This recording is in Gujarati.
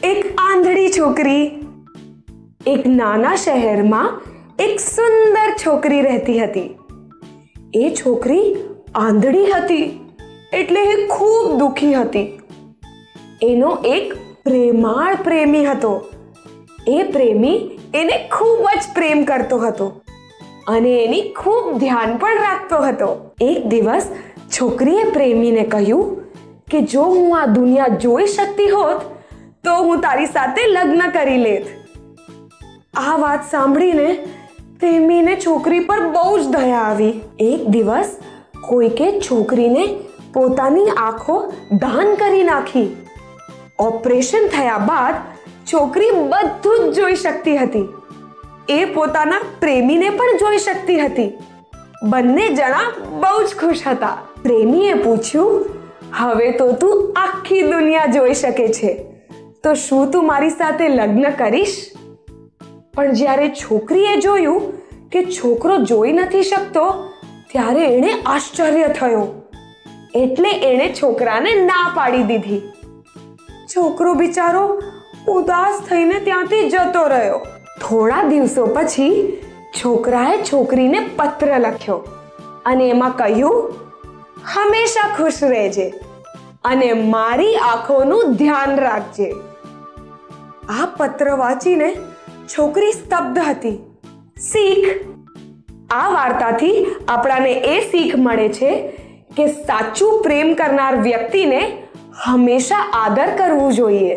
એક આંધળી છોકરી. એક નાના શહેરમાં એક સુંદર છોકરી રહેતી હતી. એ છોકરી આંધળી હતી એટલે એ ખૂબ દુખી હતી. એનો એક પ્રેમાળ પ્રેમી હતો. એ પ્રેમી એને ખૂબ જ પ્રેમ કરતો હતો અને એની ખૂબ ધ્યાન પણ રાખતો હતો. એક દિવસ છોકરીએ પ્રેમીને કહ્યું કે જો હું આ દુનિયા જોઈ શકતી હોત તો હું તારી સાથે લગ્ન કરી લેત. આ વાત સાંભળીને પ્રેમીને છોકરી પર બહુ જ દયા આવી. એક દિવસ કોઈકે છોકરીને પોતાની આંખો દાન કરી નાખી. ઓપરેશન થયા બાદ છોકરી બધું જ જોઈ શકતી હતી. એ પોતાના પ્રેમીને પણ જોઈ શકતી હતી. બંને જણા બહુ જ ખુશ હતા. પ્રેમીએ પૂછ્યું, હવે તો તું આખી દુનિયા જોઈ શકે છે, તો શું તું મારી સાથે લગ્ન કરીશ? પણ જ્યારે છોકરીએ જોયું કે છોકરો જોઈ નથી શકતો ત્યારે એણે આશ્ચર્ય થયો. એટલે એણે છોકરાને ના પાડી દીધી. છોકરો બિચારો ઉદાસ થઈને ત્યાંથી જતો રહ્યો. થોડા દિવસો પછી છોકરાએ છોકરીને પત્ર લખ્યો અને એમાં કહ્યું, હંમેશા ખુશ રહેજે અને મારી આંખોનું ધ્યાન રાખજે. આ પત્ર વાંચીને છોકરી સ્તબ્ધ હતી. શીખ. આ વાર્તાથી આપણાને એ શીખ મળે છે કે સાચું પ્રેમ કરનાર વ્યક્તિને હંમેશા આદર કરવું જોઈએ.